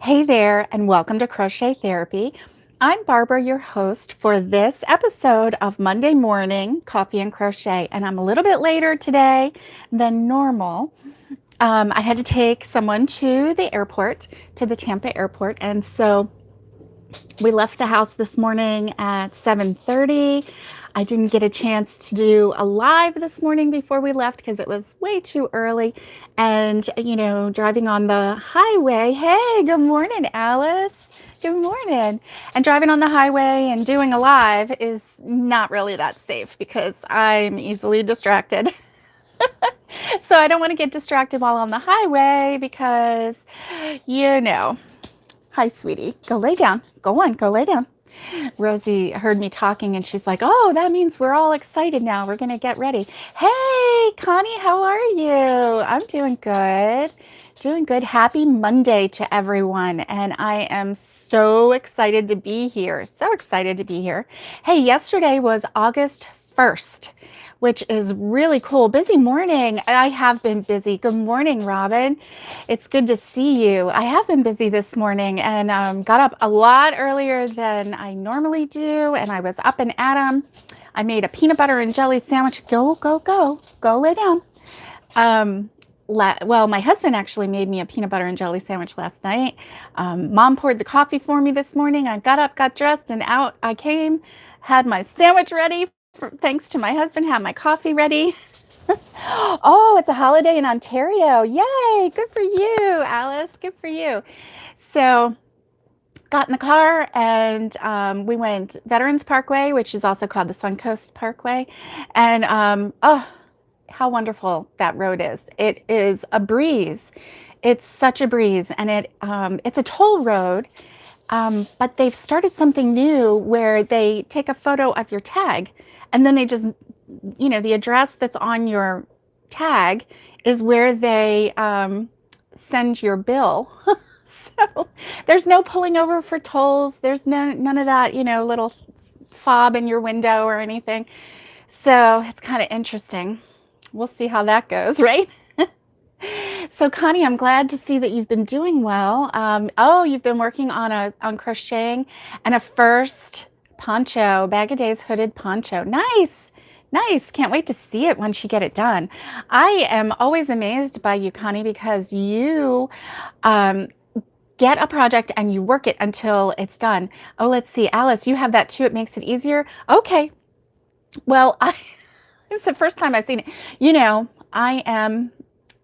Hey there, and welcome to Crochet Therapy. I'm Barbara, your host for this episode of Monday Morning Coffee and Crochet, and I'm a little bit later today than normal. I had to take someone to the airport, to the Tampa airport, and so we left the house this morning at 7:30. I didn't get a chance to do a live this morning before we left because it was way too early. And, driving on the highway. Hey, good morning, Alice. Good morning. And driving on the highway and doing a live is not really that safe because I'm easily distracted. So I don't want to get distracted while on the highway because, you know, hi, sweetie, go lay down. Go on, go lay down. Rosie heard me talking and she's like, oh, that means we're all excited now. We're going to get ready. Hey, Connie, how are you? I'm doing good. Doing good. Happy Monday to everyone. And I am so excited to be here. So excited to be here. Hey, yesterday was August 1st, which is really cool. Busy morning. I have been busy. Good morning, Robin. It's good to see you. I have been busy this morning and got up a lot earlier than I normally do. And I was up and at 'em. I made a peanut butter and jelly sandwich. Go, go, go. Go lay down. Well, my husband actually made me a peanut butter and jelly sandwich last night. Mom poured the coffee for me this morning. I got up, got dressed, and out I came. Had my sandwich ready. Thanks to my husband, had my coffee ready. Oh, it's a holiday in Ontario. Yay, good for you, Alice. Good for you. So got in the car and we went Veterans Parkway, which is also called the Suncoast Parkway. And oh, how wonderful that road is. It is a breeze. It's such a breeze. And it's a toll road. But they've started something new where they take a photo of your tag and then they just, the address that's on your tag is where they send your bill. So there's no pulling over for tolls. There's none of that, little fob in your window or anything. So it's kind of interesting. We'll see how that goes, right? So Connie, I'm glad to see that you've been doing well. Oh, you've been working on crocheting and a first poncho, Bag of Days hooded poncho. Nice, nice. Can't wait to see it once you get it done. I am always amazed by you, Connie, because you get a project and you work it until it's done. Oh, let's see, Alice, you have that too. It makes it easier. Okay. Well, it's the first time I've seen it. I am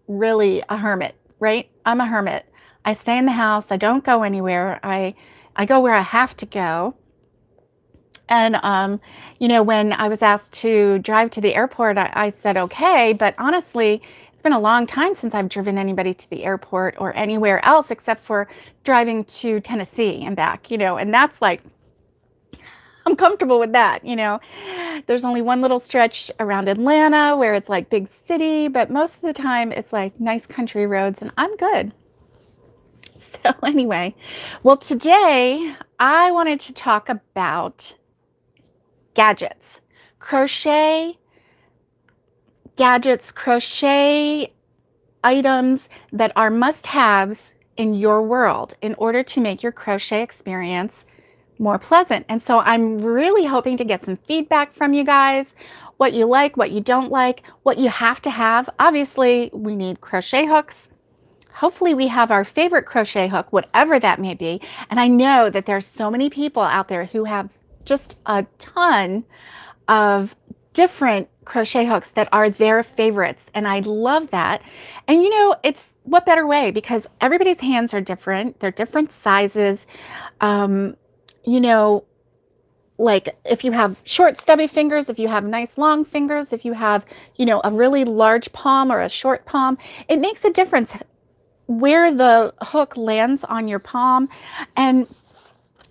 really a hermit, right? I'm a hermit. I stay in the house. I don't go anywhere. I go where I have to go. And, when I was asked to drive to the airport, I said, okay, but honestly, it's been a long time since I've driven anybody to the airport or anywhere else except for driving to Tennessee and back, and that's like, I'm comfortable with that. There's only one little stretch around Atlanta where it's like big city, but most of the time it's like nice country roads and I'm good. So anyway, well, today I wanted to talk about gadgets, crochet gadgets, crochet items that are must-haves in your world in order to make your crochet experience more pleasant. And so I'm really hoping to get some feedback from you guys, what you like, what you don't like, what you have to have. Obviously, we need crochet hooks. Hopefully we have our favorite crochet hook, whatever that may be. And I know that there's so many people out there who have just a ton of different crochet hooks that are their favorites. And I love that. And it's what better way, because everybody's hands are different. They're different sizes. Like if you have short stubby fingers, if you have nice long fingers, if you have, a really large palm or a short palm, it makes a difference where the hook lands on your palm. And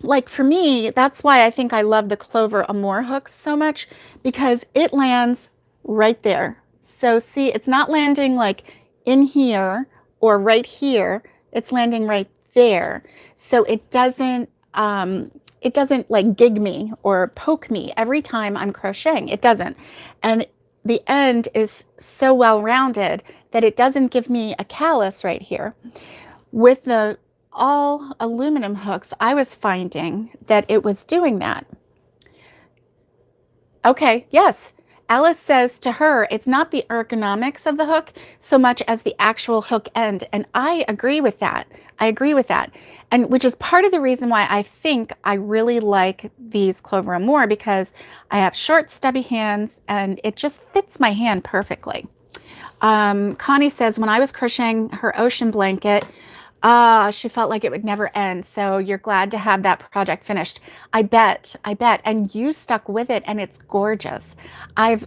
like for me, that's why I think I love the Clover Amour hooks so much, because it lands right there. So see, it's not landing like in here or right here. It's landing right there. So it doesn't like gig me or poke me every time I'm crocheting. It doesn't. And the end is so well rounded that it doesn't give me a callus right here. With the all aluminum hooks, I was finding that it was doing that. Okay, yes. Alice says to her, it's not the ergonomics of the hook so much as the actual hook end. And I agree with that. I agree with that. And which is part of the reason why I think I really like these Clover more, because I have short, stubby hands and it just fits my hand perfectly. Connie says, when I was crocheting her ocean blanket, she felt like it would never end. So you're glad to have that project finished. I bet. And you stuck with it and it's gorgeous. I've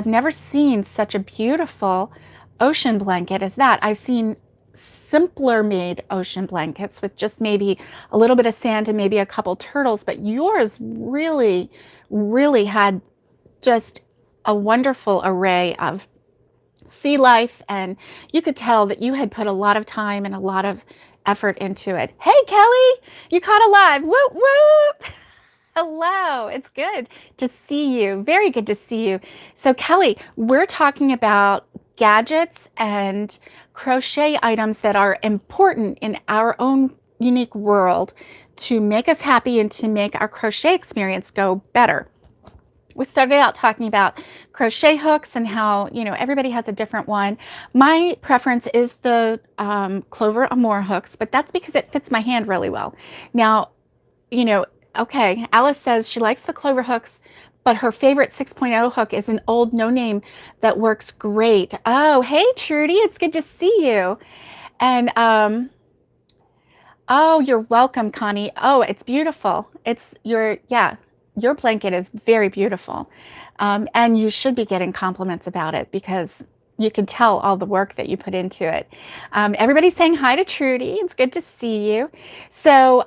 never seen such a beautiful ocean blanket as that. I've seen simpler made ocean blankets with just maybe a little bit of sand and maybe a couple turtles, but yours really, really had just a wonderful array of sea life, and you could tell that you had put a lot of time and a lot of effort into it. Hey, Kelly, you caught alive. Whoop, whoop. Hello, it's good to see you. Very good to see you. So, Kelly, we're talking about gadgets and crochet items that are important in our own unique world to make us happy and to make our crochet experience go better. We started out talking about crochet hooks and how, everybody has a different one. My preference is the Clover Amour hooks, but that's because it fits my hand really well. Now, okay, Alice says she likes the Clover hooks, but her favorite 6.0 hook is an old no name that works great. Oh, hey, Trudy, it's good to see you. And, oh, you're welcome, Connie. Oh, it's beautiful. Your blanket is very beautiful. And you should be getting compliments about it because you can tell all the work that you put into it. Everybody's saying hi to Trudy. It's good to see you. So,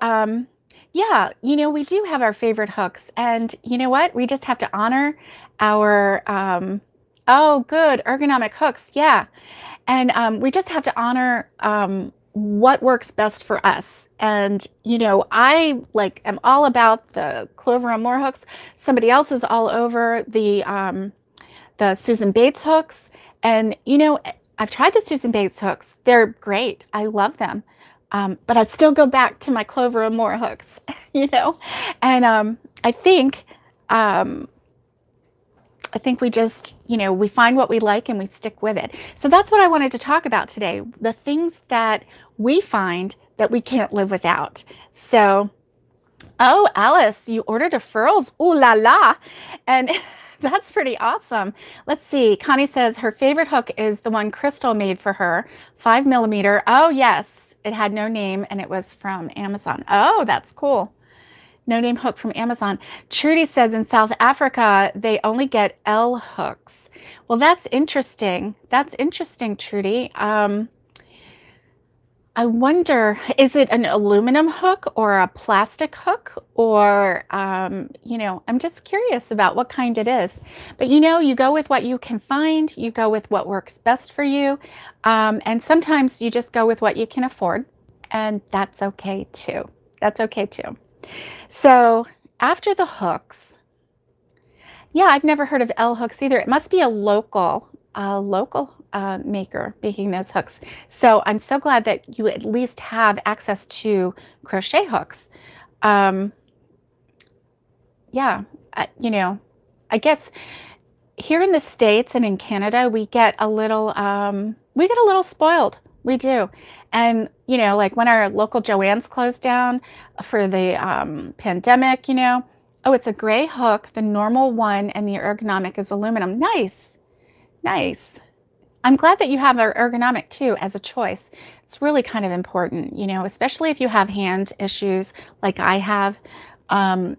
yeah, we do have our favorite hooks. And you know what? We just have to honor our, oh, good, ergonomic hooks. Yeah. And we just have to honor what works best for us. And, I am all about the Clover Amour hooks. Somebody else is all over the Susan Bates hooks. And, I've tried the Susan Bates hooks. They're great. I love them. But I still go back to my Clover Amour hooks, And I think we just, we find what we like and we stick with it. So that's what I wanted to talk about today. The things that we find that we can't live without. So, oh, Alice, you ordered a furls. Ooh la la. And that's pretty awesome. Let's see. Connie says her favorite hook is the one Crystal made for her, 5mm. Oh, yes. It had no name and it was from Amazon. Oh, that's cool. No name hook from Amazon. Trudy says in South Africa, they only get L hooks. Well, that's interesting. That's interesting, Trudy. I wonder, is it an aluminum hook or a plastic hook? Or, I'm just curious about what kind it is. But, you go with what you can find. You go with what works best for you. And sometimes you just go with what you can afford. And that's okay, too. That's okay, too. So after the hooks, yeah, I've never heard of L hooks either. It must be a local maker making those hooks. So I'm so glad that you at least have access to crochet hooks. Yeah, I guess here in the States and in Canada, we get a little spoiled. We do. And, like when our local Joann's closed down for the pandemic, oh, it's a gray hook, the normal one, and the ergonomic is aluminum. Nice. Nice. I'm glad that you have our ergonomic too as a choice. It's really kind of important, especially if you have hand issues like I have,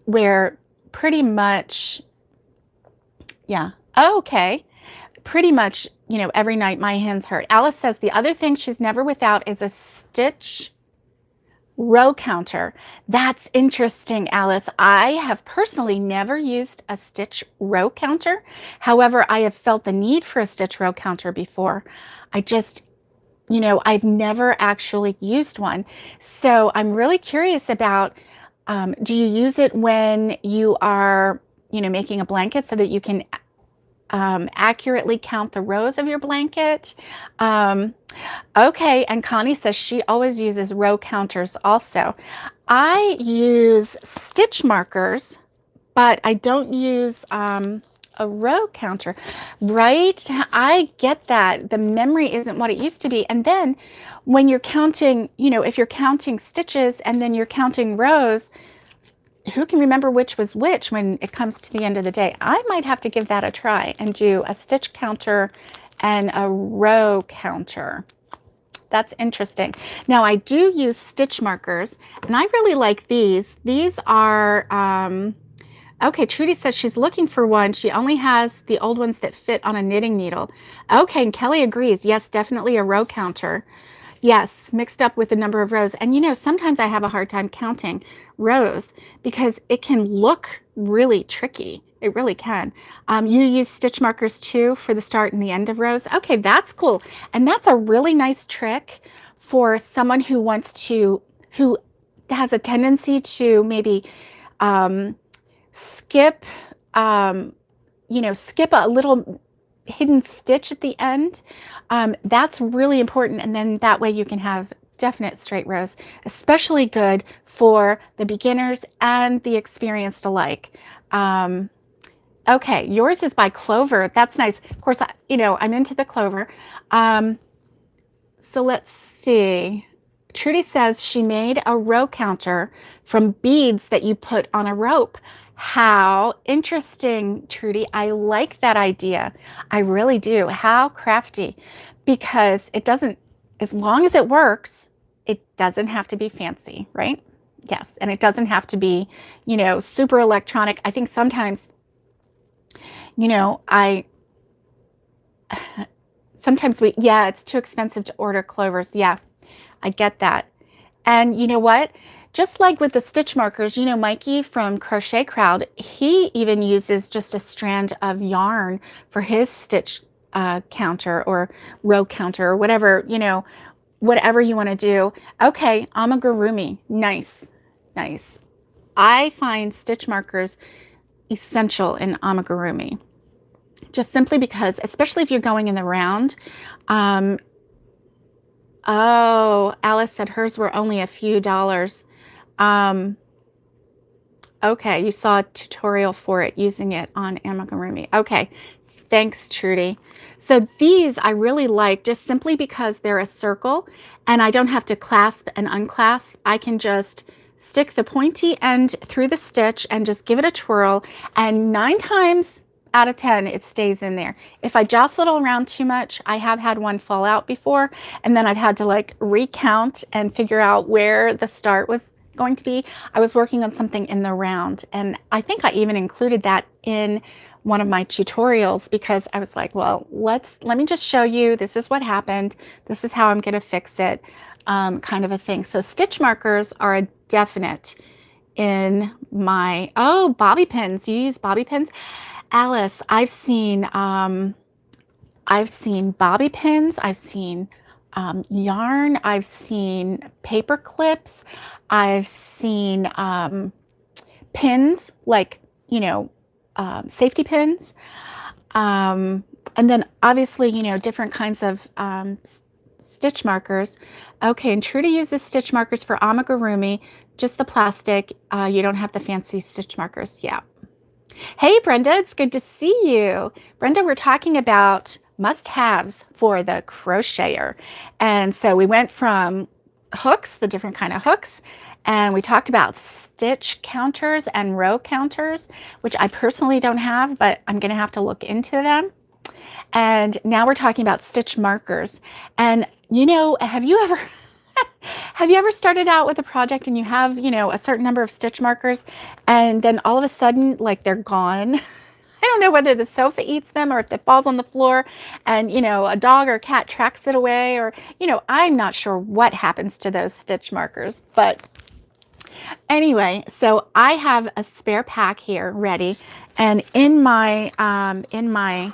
where pretty much, yeah. Oh, okay. Pretty much, every night my hands hurt. Alice says the other thing she's never without is a stitch row counter. That's interesting, Alice. I have personally never used a stitch row counter. However, I have felt the need for a stitch row counter before. I just, I've never actually used one. So I'm really curious about, do you use it when you are, making a blanket so that you can accurately count the rows of your blanket. Okay, and Connie says she always uses row counters also. I use stitch markers, but I don't use a row counter, right? I get that. The memory isn't what it used to be. And then when you're counting, if you're counting stitches and then you're counting rows, who can remember which was which when it comes to the end of the day? I might have to give that a try and do a stitch counter and a row counter. That's interesting. Now I do use stitch markers, and I really like these. These are, okay, Trudy says she's looking for one. She only has the old ones that fit on a knitting needle. Okay, and Kelly agrees. Yes, definitely a row counter. Yes, mixed up with the number of rows. And sometimes I have a hard time counting rows because it can look really tricky. It really can. You use stitch markers too for the start and the end of rows. Okay, that's cool. And that's a really nice trick for someone who has a tendency to maybe skip a little hidden stitch at the end. That's really important, and then that way you can have definite straight rows, especially good for the beginners and the experienced alike. Okay, yours is by Clover. That's nice. Of course, I'm into the Clover. So let's see. Trudy says she made a row counter from beads that you put on a rope. How interesting, Trudy. I like that idea. I really do. How crafty. Because it doesn't, as long as it works, it doesn't have to be fancy, right? Yes. And it doesn't have to be, super electronic. I think sometimes, it's too expensive to order clovers. Yeah, I get that. And you know what? Just like with the stitch markers, Mikey from Crochet Crowd, he even uses just a strand of yarn for his stitch counter or row counter or whatever, whatever you want to do. Okay, amigurumi. Nice, nice. I find stitch markers essential in amigurumi, just simply because, especially if you're going in the round. Oh, Alice said hers were only a few dollars. Okay, you saw a tutorial for it, using it on amigurumi. Okay, thanks, Trudy. So these I really like just simply because they're a circle and I don't have to clasp and unclasp. I can just stick the pointy end through the stitch and just give it a twirl, and 9 times out of 10 it stays in there. If I jostle it around too much, I have had one fall out before, and then I've had to recount and figure out where the start was going to be. I was working on something in the round, and I think I even included that in one of my tutorials because I was like, well, let me just show you, this is what happened, this is how I'm going to fix it, kind of a thing. So stitch markers are a definite in my, oh, bobby pins. You use bobby pins? Alice, I've seen bobby pins, I've seen yarn, I've seen paper clips, I've seen pins, safety pins, and then obviously, different kinds of stitch markers. Okay, and Trudy uses stitch markers for amigurumi, just the plastic. You don't have the fancy stitch markers. Yeah. Hey, Brenda, it's good to see you. Brenda, we're talking about must-haves for the crocheter. And so we went from hooks, the different kind of hooks, and we talked about stitch counters and row counters, which I personally don't have, but I'm going to have to look into them. And now we're talking about stitch markers. And, have you ever started out with a project and you have, a certain number of stitch markers, and then all of a sudden, they're gone? I don't know whether the sofa eats them or if it falls on the floor and, a dog or a cat tracks it away, or, I'm not sure what happens to those stitch markers. But anyway, so I have a spare pack here ready, and in my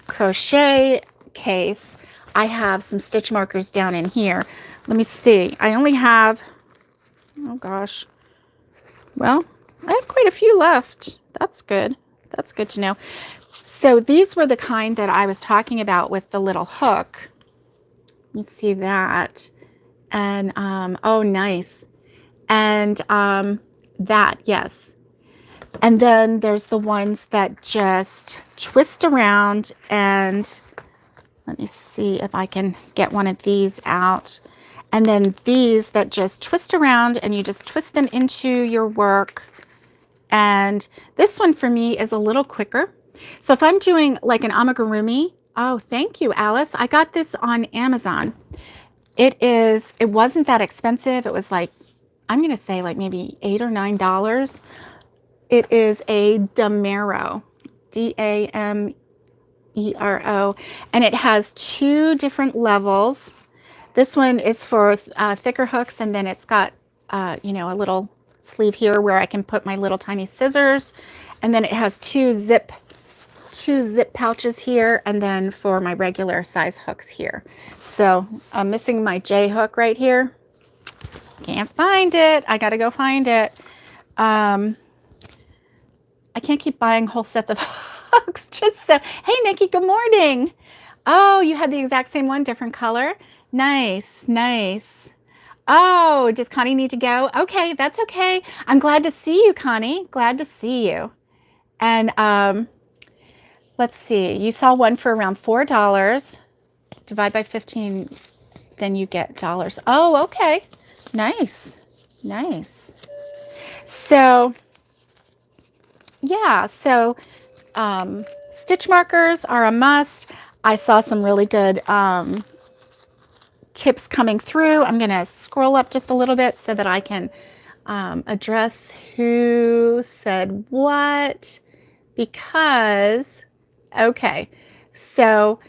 crochet case, I have some stitch markers down in here. Let me see. I only have, oh gosh. Well, I have quite a few left. That's good. That's good to know. So these were the kind that I was talking about with the little hook. You see that. And, oh, nice. And that, yes. And then there's the ones that just twist around, and let me see if I can get one of these out. And then these that just twist around and you just twist them into your work. And this one for me is a little quicker. So if I'm doing like an amigurumi, oh, thank you, Alice. I got this on Amazon. It wasn't that expensive. It was like, I'm going to say like maybe $8 or $9. It is a Damero, Damero, and it has 2 different levels. This one is for thicker hooks, and then it's got, you know, a little sleeve here where I can put my little tiny scissors, and then it has two zip pouches here, and then for my regular size hooks here. So I'm missing my J hook right here. Can't find it. I gotta go find it. I can't keep buying whole sets of hooks. Just so, hey Nikki, good morning. Oh, you had the exact same one, different color. Nice, nice. Oh, does Connie need to go? Okay, that's okay. I'm glad to see you, Connie. Glad to see you. And let's see. You saw one for around $4. Divide by 15, then you get dollars. Oh, okay. Nice, nice. So, yeah. So, stitch markers are a must. I saw some really good tips coming through. I'm going to scroll up just a little bit so that I can address who said what, because, okay, so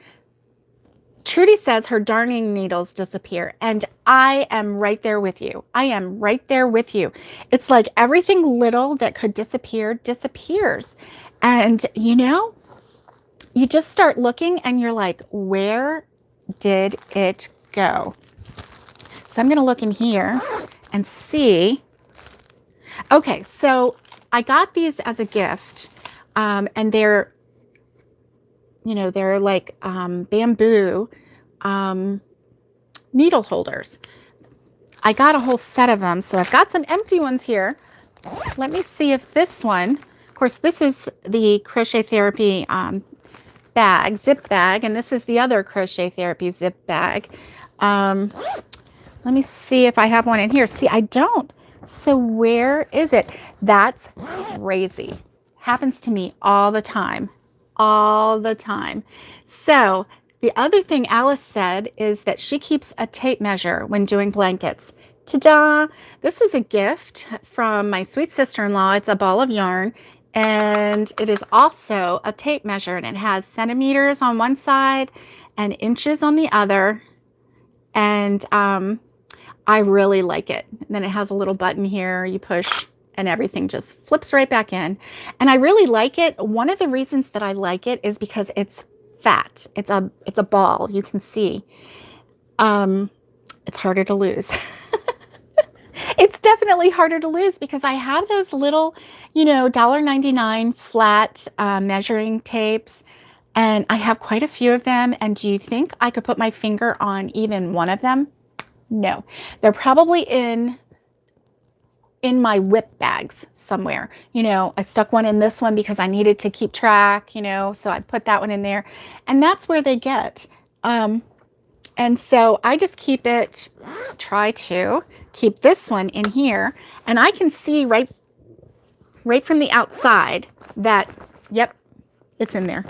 Trudy says her darning needles disappear, and I am right there with you. I am right there with you. It's like everything little that could disappear disappears. And, you know, you just start looking and you're like, where did it go? So I'm going to look in here and see. Okay, so I got these as a gift, and they're, you know, they're like bamboo needle holders. I got a whole set of them, so I've got some empty ones here. Let me see if this one, of course, this is the Crochet Therapy bag, zip bag, and this is the other Crochet Therapy zip bag. Let me see if I have one in here. See, I don't. So where is it? That's crazy. Happens to me all the time. All the time. So the other thing Alice said is that she keeps a tape measure when doing blankets. Ta-da! This was a gift from my sweet sister-in-law. It's a ball of yarn, and it is also a tape measure, and it has centimeters on one side and inches on the other. And I really like it. And then it has a little button here you push, and everything just flips right back in. And I really like it. One of the reasons that I like it is because it's fat. It's a ball, you can see. It's harder to lose. It's definitely harder to lose because I have those little, you know, $1.99 flat measuring tapes, and I have quite a few of them. And do you think I could put my finger on even one of them? No, they're probably in my whip bags somewhere. You know, I stuck one in this one because I needed to keep track, you know, so I put that one in there, and that's where they get. And so I just try to keep this one in here, and I can see right from the outside that, yep, it's in there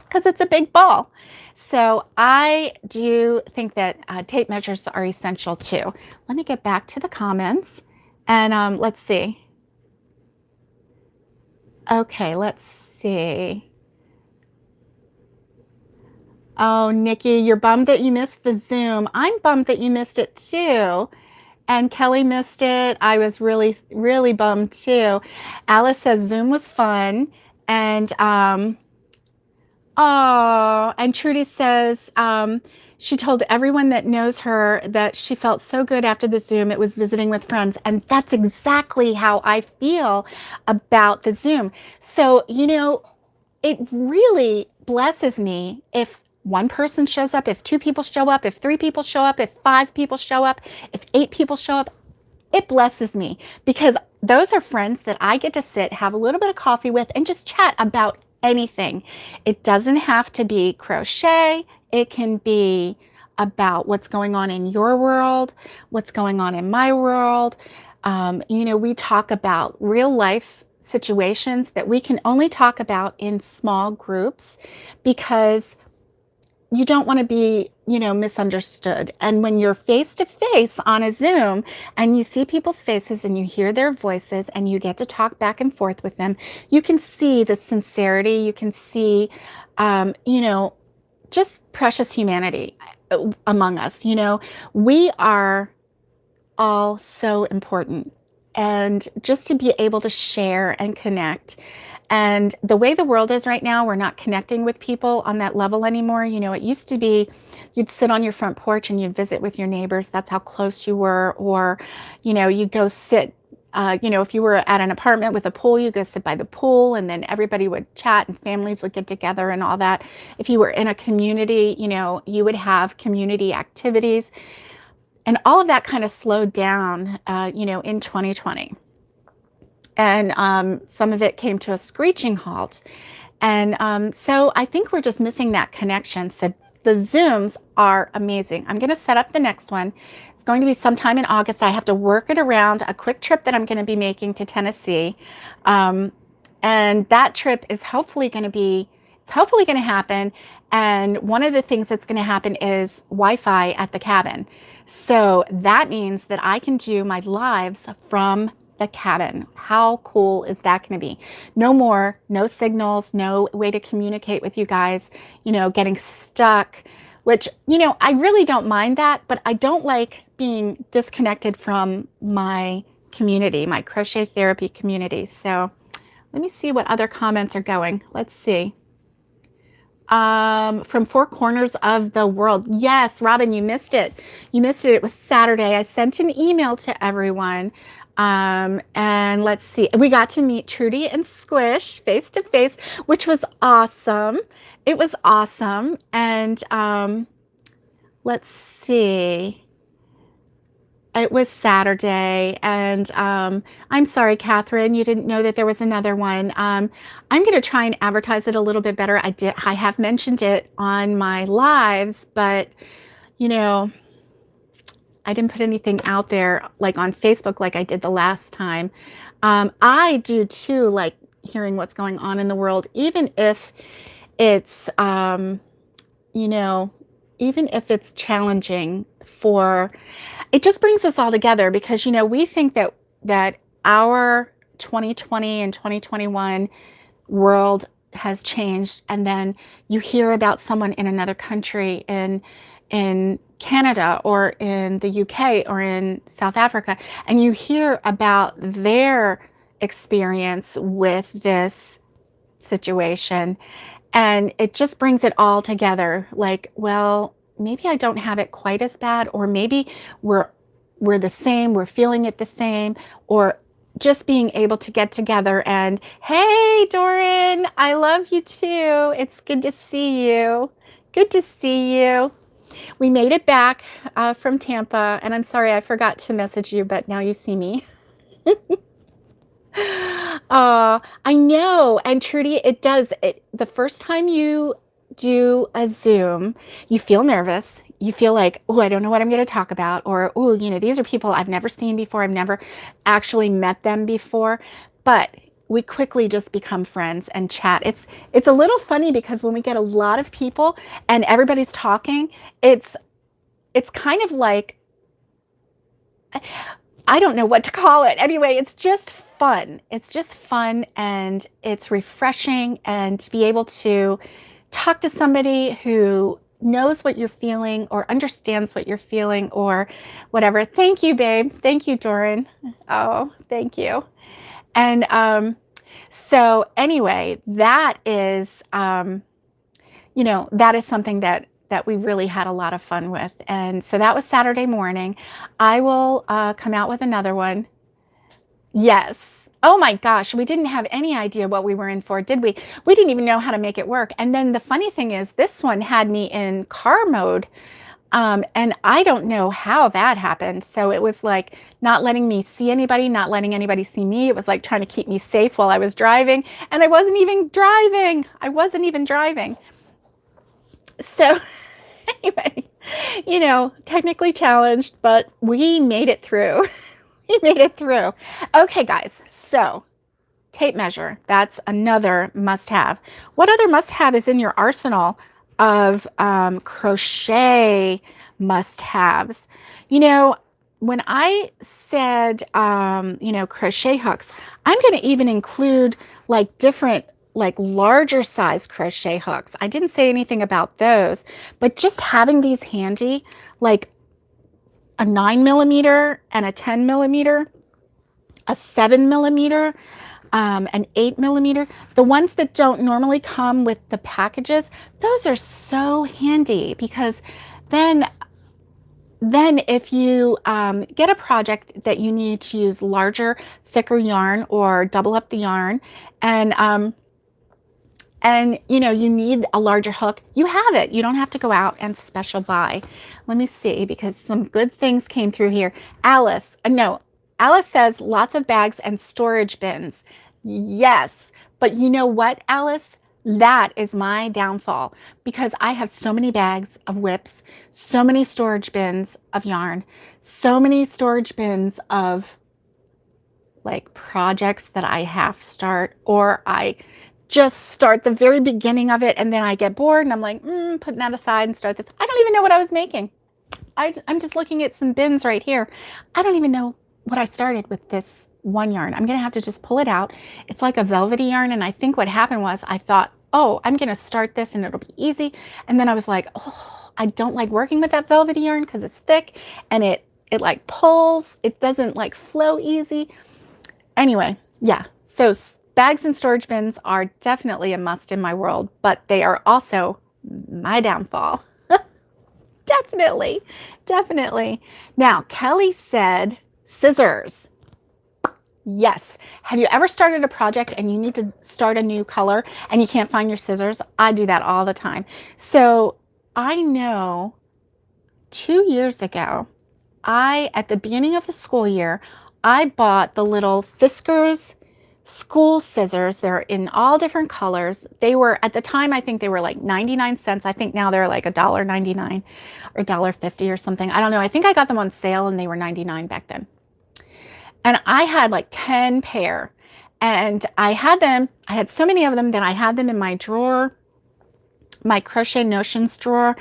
because it's a big ball. So I do think that tape measures are essential too. Let me get back to the comments, and let's see. Okay, let's see. Oh, Nikki, you're bummed that you missed the Zoom. I'm bummed that you missed it too. And Kelly missed it. I was really, really bummed too. Alice says Zoom was fun. And oh, and Trudy says she told everyone that knows her that she felt so good after the Zoom. It was visiting with friends. And that's exactly how I feel about the Zoom. So, you know, it really blesses me if one person shows up, if two people show up, if three people show up, if five people show up, if eight people show up. It blesses me because those are friends that I get to sit, have a little bit of coffee with, and just chat about anything. It doesn't have to be crochet. It can be about what's going on in your world, what's going on in my world. We talk about real life situations that we can only talk about in small groups because you don't want to be, misunderstood. And when you're face to face on a Zoom and you see people's faces and you hear their voices and you get to talk back and forth with them, you can see the sincerity. You can see, just precious humanity among us. We are all so important. And just to be able to share and connect. And the way the world is right now, we're not connecting with people on that level anymore. It used to be you'd sit on your front porch and you'd visit with your neighbors. That's how close you were. Or, you'd go sit, if you were at an apartment with a pool, you go sit by the pool and then everybody would chat and families would get together and all that. If you were in a community, you would have community activities. And all of that kind of slowed down, in 2020. And some of it came to a screeching halt. And so I think we're just missing that connection. So the Zooms are amazing. I'm going to set up the next one. It's going to be sometime in August. I have to work it around a quick trip that I'm going to be making to Tennessee. And that trip is hopefully going to happen. And one of the things that's going to happen is Wi-Fi at the cabin. So that means that I can do my lives from the cabin. How cool is that going to be? No signals, no way to communicate with you guys, getting stuck, which, I really don't mind that, but I don't like being disconnected from my community, my crochet therapy community. So let me see what other comments are going. Let's see. From four corners of the world. Yes, Robin, you missed it. It was Saturday. I sent an email to everyone. And let's see. We got to meet Trudy and Squish face to face, which was awesome. It was awesome. And let's see. It was Saturday, and I'm sorry, Catherine, you didn't know that there was another one. I'm going to try and advertise it a little bit better. I have mentioned it on my lives, but I didn't put anything out there like on Facebook like I did the last time. I do too, like hearing what's going on in the world, even if it's even if it's challenging it just brings us all together because, we think that our 2020 and 2021 world has changed. And then you hear about someone in another country in Canada or in the UK or in South Africa, and you hear about their experience with this situation. And it just brings it all together. Like, well, maybe I don't have it quite as bad, or maybe we're the same, we're feeling it the same, or just being able to get together and, hey, Doran, I love you too. It's good to see you. Good to see you. We made it back from Tampa, and I'm sorry I forgot to message you, but now you see me. I know. And Trudy, the first time you do a Zoom, you feel nervous. You feel like, oh, I don't know what I'm going to talk about. Or, oh, these are people I've never seen before. I've never actually met them before. But we quickly just become friends and chat. It's a little funny because when we get a lot of people and everybody's talking, it's kind of like, I don't know what to call it. Anyway, it's just fun. It's just fun and it's refreshing, and to be able to talk to somebody who knows what you're feeling or understands what you're feeling or whatever. Thank you, babe. Thank you, Doran. Oh, thank you. And so anyway, that is, that is something that we really had a lot of fun with. And so that was Saturday morning. I will come out with another one. Yes, Oh my gosh, we didn't have any idea what we were in for, did we? We didn't even know how to make it work. And then the funny thing is, this one had me in car mode. And I don't know how that happened. So it was like not letting me see anybody, not letting anybody see me. It was like trying to keep me safe while I was driving. And I wasn't even driving. I wasn't even driving. So anyway, you know, technically challenged, but we made it through. We made it through. Okay, guys. So tape measure, that's another must-have. What other must-have is in your arsenal of crochet must-haves? You know, when I said, you know, crochet hooks, I'm going to even include like different, like larger size crochet hooks. I didn't say anything about those, but just having these handy, like a 9mm and a 10mm, a 7mm, an 8mm. The ones that don't normally come with the packages, those are so handy, because then if you get a project that you need to use larger, thicker yarn or double up the yarn, and you know, you need a larger hook, you have it. You don't have to go out and special buy. Let me see, because some good things came through here. Alice says lots of bags and storage bins. Yes, but you know what, Alice? That is my downfall, because I have so many bags of whips, so many storage bins of yarn, so many storage bins of like projects that I half start, or I just start the very beginning of it and then I get bored and I'm like, putting that aside and start this. I don't even know what I was making. I'm just looking at some bins right here. I don't even know what I started with this one yarn. I'm going to have to just pull it out. It's like a velvety yarn. And I think what happened was I thought, oh, I'm going to start this and it'll be easy. And then I was like, oh, I don't like working with that velvety yarn because it's thick and it like pulls. It doesn't like flow easy. Anyway, yeah. So bags and storage bins are definitely a must in my world, but they are also my downfall. Definitely, definitely. Now, Kelly said scissors. Yes. Have you ever started a project and you need to start a new color and you can't find your scissors? I do that all the time. So I know 2 years ago, at the beginning of the school year, I bought the little Fiskars school scissors. They're in all different colors. They were, at the time, I think they were like 99 cents. I think now they're like $1.99 or $1.50 or something. I don't know. I think I got them on sale and they were 99 back then. And I had like 10 pair, and I had so many of them that I had them in my drawer, my Crochet Notions drawer,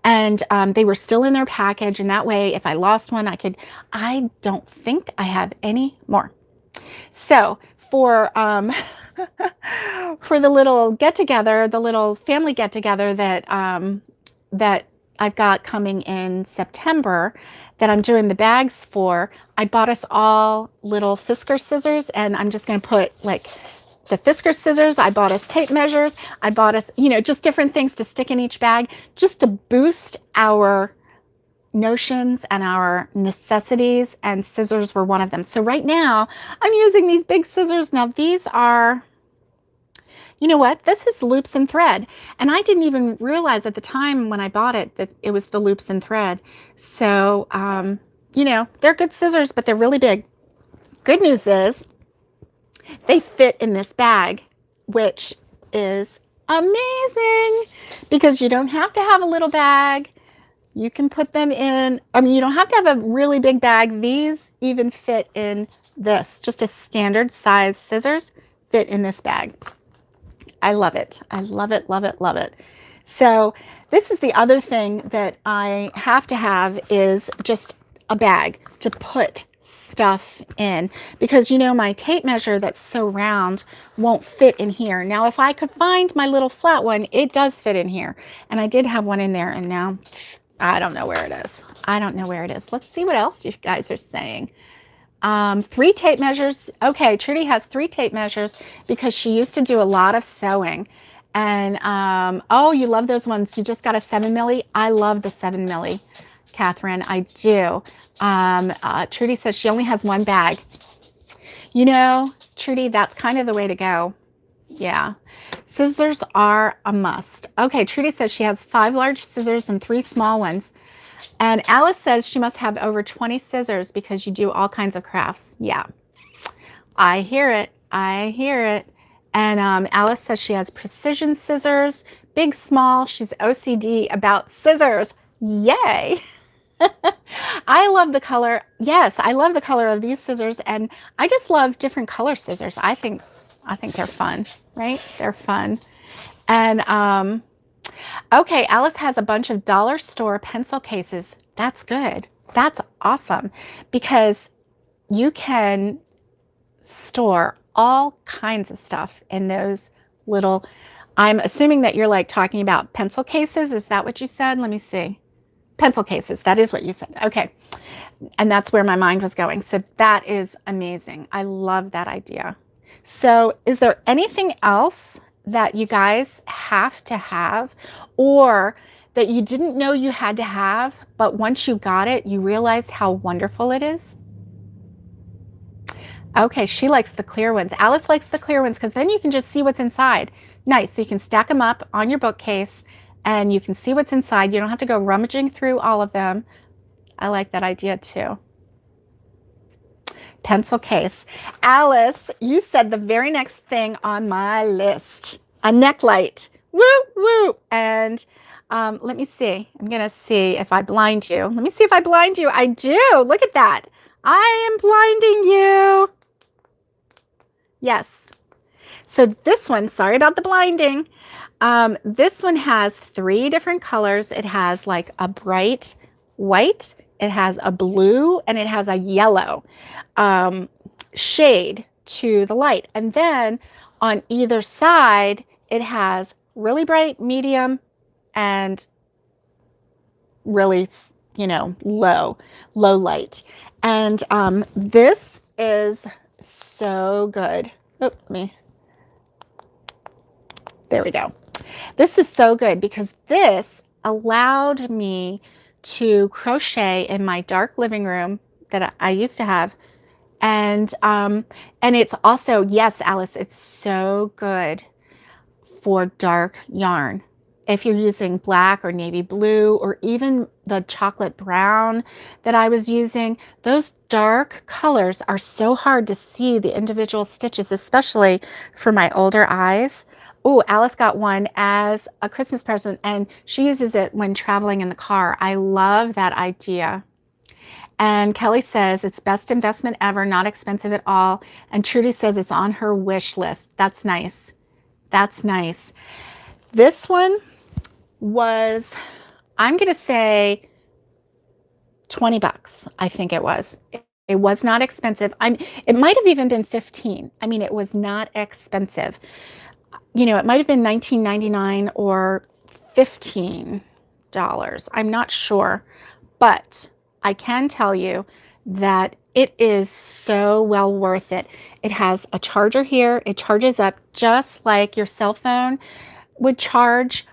and they were still in their package. And that way, if I lost one, I don't think I have any more. So for for the little get-together, the little family get-together that I've got coming in September, that I'm doing the bags for, I bought us all little Fiskars scissors, and I'm just going to put like the Fiskars scissors. I bought us tape measures. I bought us, you know, just different things to stick in each bag, just to boost our notions and our necessities, and scissors were one of them. So right now I'm using these big scissors. Now these are, you know what, this is loops and thread, and I didn't even realize at the time when I bought it that it was the loops and thread. So you know, they're good scissors, but they're really big. Good news is they fit in this bag, which is amazing, because you don't have to have a little bag. You can put them in, I mean, you don't have to have a really big bag. These even fit in this, just a standard size scissors fit in this bag. I love it. I love it, love it, love it. So this is the other thing that I have to have, is just a bag to put stuff in, because you know, my tape measure that's so round won't fit in here. Now, if I could find my little flat one, it does fit in here. And I did have one in there, and now I don't know where it is. I don't know where it is. Let's see what else you guys are saying. 3 tape measures. Okay, Trudy has 3 tape measures because she used to do a lot of sewing. And oh, you love those ones. You just got a 7mm. I love the 7mm, Catherine. I do. Trudy says she only has one bag. You know, Trudy, that's kind of the way to go. Yeah. Scissors are a must. Okay, Trudy says she has 5 large scissors and 3 small ones. And Alice says she must have over 20 scissors because you do all kinds of crafts. Yeah. I hear it. I hear it. And Alice says she has precision scissors, big, small. She's OCD about scissors. Yay. I love the color. Yes, I love the color of these scissors, and I just love different color scissors. I think they're fun, right? They're fun. And okay, Alice has a bunch of dollar store pencil cases. That's good. That's awesome because you can store all kinds of stuff in those little, I'm assuming that you're like talking about pencil cases. Is that what you said? Let me see. Pencil cases. That is what you said. Okay. And that's where my mind was going. So that is amazing. I love that idea. So is there anything else that you guys have to have, or that you didn't know you had to have, but once you got it, you realized how wonderful it is? Okay, she likes the clear ones. Alice likes the clear ones because then you can just see what's inside. Nice. So you can stack them up on your bookcase and you can see what's inside. You don't have to go rummaging through all of them. I like that idea too. Pencil case. Alice, you said the very next thing on my list, a neck light. Woo, woo. And let me see. I'm going to see if I blind you. Let me see if I blind you. I do. Look at that. I am blinding you. Yes. So this one, sorry about the blinding. This one has 3 different colors. It has like a bright white, it has a blue, and it has a yellow shade to the light. And then on either side, it has really bright, medium, and really, you know, low light. And this is so good. Oh, there we go. This is so good because this allowed me to crochet in my dark living room that I used to have. And it's also, yes, Alice, it's so good for dark yarn. If you're using black or navy blue or even the chocolate brown that I was using, those dark colors are so hard to see the individual stitches, especially for my older eyes. Oh, Alice got one as a Christmas present and she uses it when traveling in the car. I love that idea. And Kelly says it's best investment ever, not expensive at all. And Trudy says it's on her wish list. That's nice. That's nice. This one was, I'm going to say 20 bucks. I think it was. It was not expensive. It might have even been 15. I mean, it was not expensive. You know, it might have been $19.99 or $15. I'm not sure, but I can tell you that it is so well worth it. It has a charger here. It charges up just like your cell phone would charge.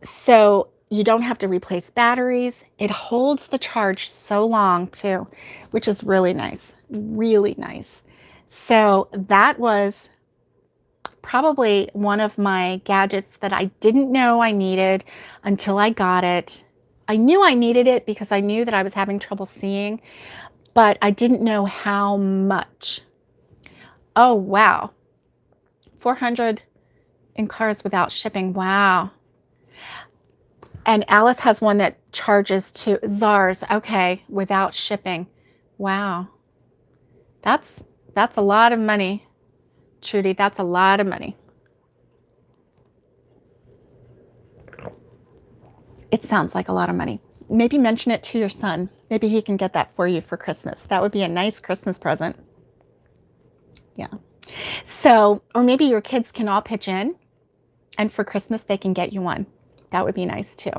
So you don't have to replace batteries. It holds the charge so long too, which is really nice, really nice. So that was probably one of my gadgets that I didn't know I needed until I got it. I knew I needed it because I knew that I was having trouble seeing, but I didn't know how much. Oh, wow. 400 in cars without shipping. Wow. And Alice has one that charges to Zars. Okay, without shipping. Wow. That's a lot of money. Trudy, that's a lot of money. It sounds like a lot of money. Maybe mention it to your son. Maybe he can get that for you for Christmas. That would be a nice Christmas present. Yeah. So, or maybe your kids can all pitch in and for Christmas they can get you one. That would be nice too.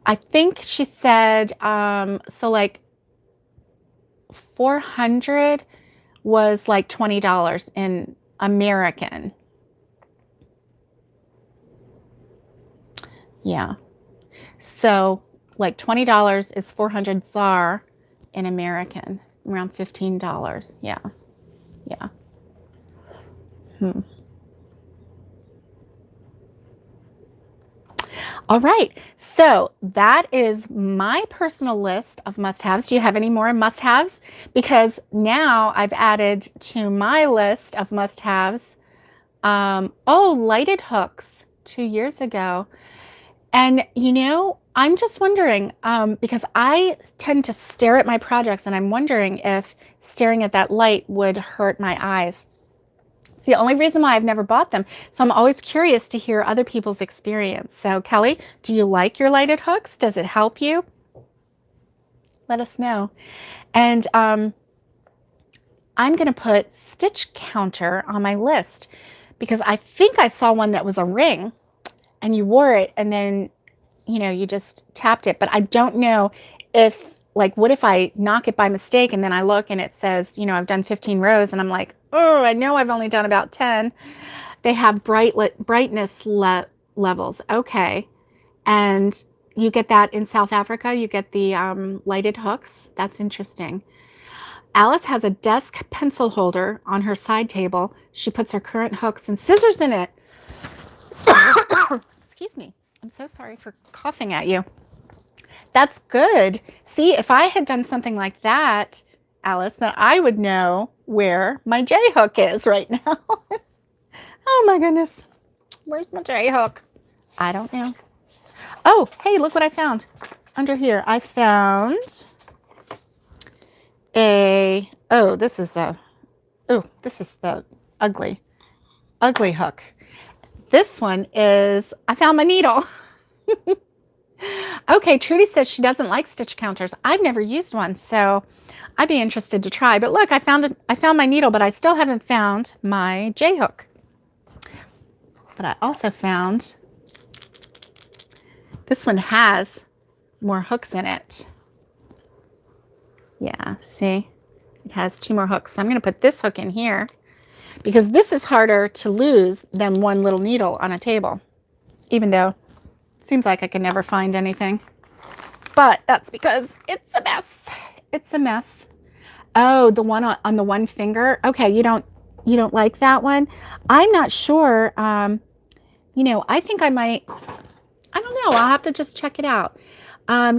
I think she said, so like 400 was like $20 in American. Yeah. So like $20 is 400 ZAR in American. around $15. Yeah. Yeah. All right. So that is my personal list of must-haves. Do you have any more must-haves? Because now I've added to my list of must-haves, lighted hooks 2 years ago. And, I'm just wondering, because I tend to stare at my projects, and I'm wondering if staring at that light would hurt my eyes. It's the only reason why I've never bought them. So I'm always curious to hear other people's experience. So Kelly, do you like your lighted hooks? Does it help you? Let us know. And I'm going to put stitch counter on my list because I think I saw one that was a ring and you wore it and then, you just tapped it. But I don't know if, like, what if I knock it by mistake and then I look and it says, I've done 15 rows and I'm like, oh, I know I've only done about 10. They have brightness levels. Okay. And you get that in South Africa. You get the lighted hooks. That's interesting. Alice has a desk pencil holder on her side table. She puts her current hooks and scissors in it. Excuse me. I'm so sorry for coughing at you. That's good. See, if I had done something like that, Alice, then I would know where my J hook is right now. Oh my goodness. Where's my J hook? I don't know. Oh, hey, look what I found under here. I found this is the ugly hook. This one is, I found my needle. Okay, Trudy says she doesn't like stitch counters. I've never used one, so I'd be interested to try. But look, I found my needle, but I still haven't found my J hook. But I also found this one has more hooks in it. Yeah, see? It has 2 more hooks. So I'm going to put this hook in here because this is harder to lose than one little needle on a table, even though it seems like I can never find anything. But that's because it's a mess. It's a mess. Oh, the one on the one finger. Okay, you don't like that one? I'm not sure. I think I might. I don't know. I'll have to just check it out.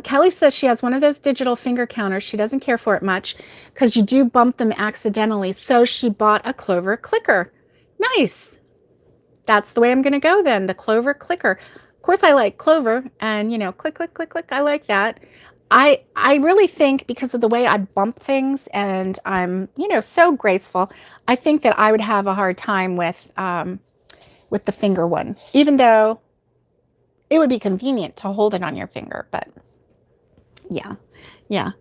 Kelly says she has one of those digital finger counters. She doesn't care for it much because you do bump them accidentally. So she bought a Clover clicker. Nice. That's the way I'm going to go then. The Clover clicker. Of course, I like Clover and, click, click, click, click. I like that. I really think because of the way I bump things and I'm, so graceful, I think that I would have a hard time with the finger one, even though it would be convenient to hold it on your finger, but yeah.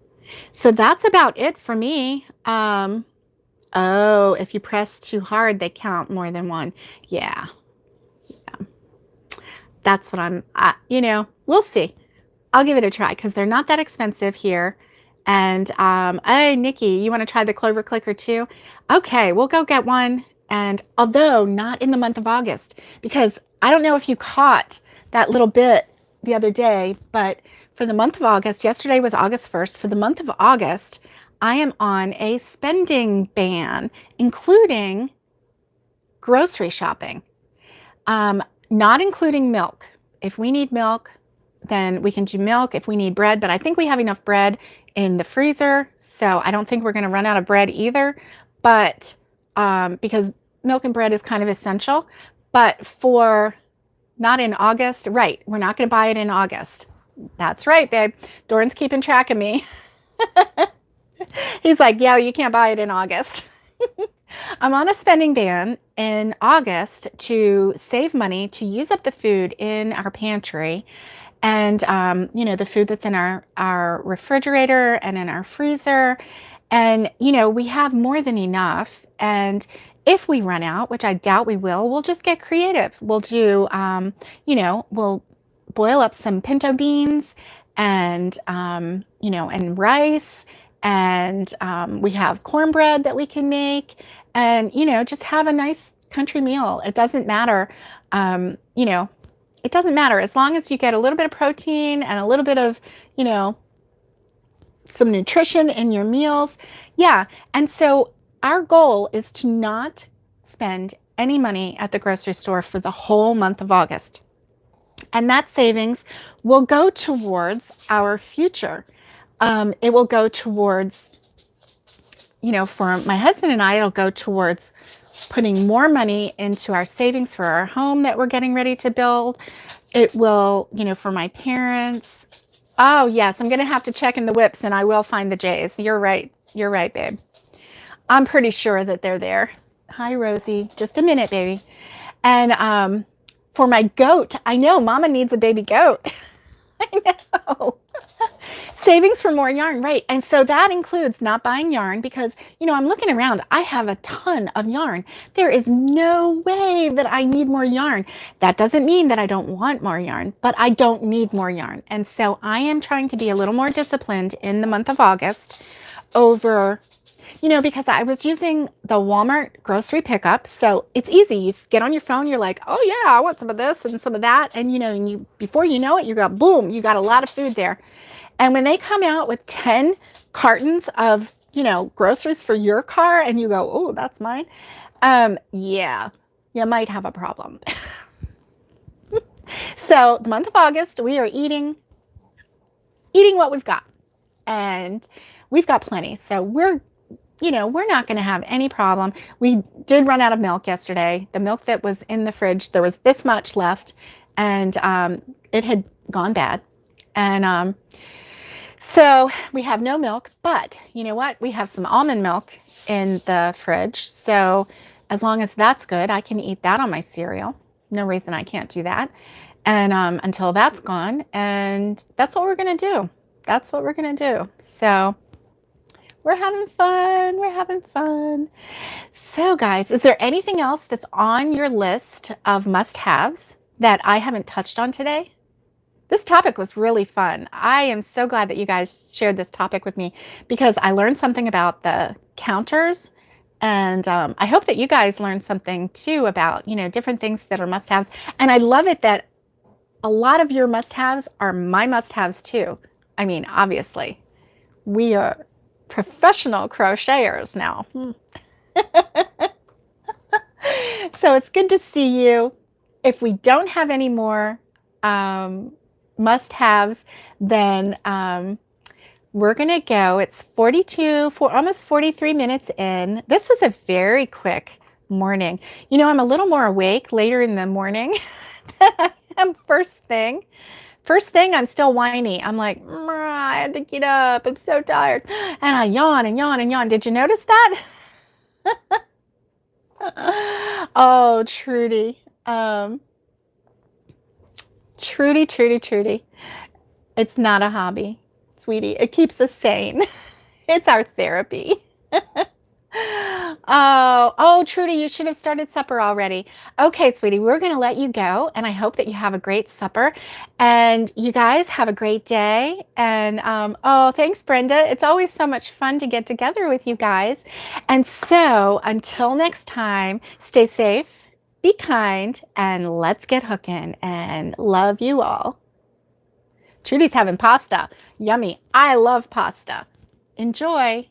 So that's about it for me. If you press too hard, they count more than one. Yeah. That's what we'll see. I'll give it a try because they're not that expensive here. And, hey, Nikki, you want to try the Clover clicker too? Okay, we'll go get one. And although not in the month of August, because I don't know if you caught that little bit the other day, but for the month of August, yesterday was August 1st. For the month of August, I am on a spending ban, including grocery shopping, not including milk. If we need milk, then we can do milk. If we need bread, but I think we have enough bread in the freezer, so I don't think we're going to run out of bread either. But because milk and bread is kind of essential, but for not in August, right? We're not going to buy it in August. That's right, babe. Doran's keeping track of me. He's like, yeah, you can't buy it in August. I'm on a spending ban in August to save money to use up the food in our pantry and, the food that's in our refrigerator and in our freezer. And, we have more than enough. And if we run out, which I doubt we will, we'll just get creative. We'll do, we'll boil up some pinto beans and, and rice. And we have cornbread that we can make and, just have a nice country meal. It doesn't matter, it doesn't matter as long as you get a little bit of protein and a little bit of, some nutrition in your meals. Yeah. And so our goal is to not spend any money at the grocery store for the whole month of August. And that savings will go towards our future. It will go towards, for my husband and I, it'll go towards putting more money into our savings for our home that we're getting ready to build. It will, for my parents. Oh, yes, I'm going to have to check in the whips and I will find the J's. You're right. You're right, babe. I'm pretty sure that they're there. Hi, Rosie. Just a minute, baby. And for my goat, I know Mama needs a baby goat. I know. Savings for more yarn, right? And so that includes not buying yarn because, I'm looking around. I have a ton of yarn. There is no way that I need more yarn. That doesn't mean that I don't want more yarn, but I don't need more yarn. And so I am trying to be a little more disciplined in the month of August over, because I was using the Walmart grocery pickup. So it's easy. You get on your phone. You're like, oh yeah, I want some of this and some of that. And, before you know it, you got, boom, you got a lot of food there. And when they come out with 10 cartons of, groceries for your car and you go, oh, that's mine. Yeah, you might have a problem. So the month of August, we are eating what we've got, and we've got plenty. So we're not going to have any problem. We did run out of milk yesterday. The milk that was in the fridge, there was this much left, and it had gone bad. And so we have no milk, but you know what? We have some almond milk in the fridge. So as long as that's good, I can eat that on my cereal. No reason I can't do that. And until that's gone. And that's what we're going to do. That's what we're going to do. So we're having fun. We're having fun. So guys, is there anything else that's on your list of must-haves that I haven't touched on today? This topic was really fun. I am so glad that you guys shared this topic with me because I learned something about the counters, and I hope that you guys learned something too about, different things that are must-haves. And I love it that a lot of your must-haves are my must-haves too. I mean, obviously, we are professional crocheters now. So it's good to see you. If we don't have any more must-haves, then we're gonna go. It's almost 43 minutes in. This was a very quick morning. I'm a little more awake later in the morning than I am first thing. First thing, I'm still whiny. I'm like, I had to get up. I'm so tired. And I yawn and yawn and yawn. Did you notice that? Oh, Trudy. Trudy. It's not a hobby, sweetie. It keeps us sane. It's our therapy. Oh, Trudy, you should have started supper already. Okay, sweetie, we're going to let you go, and I hope that you have a great supper, and you guys have a great day. And oh, thanks, Brenda. It's always so much fun to get together with you guys. And so until next time, stay safe, be kind, and let's get hooking, and love you all. Trudy's having pasta. Yummy. I love pasta. Enjoy.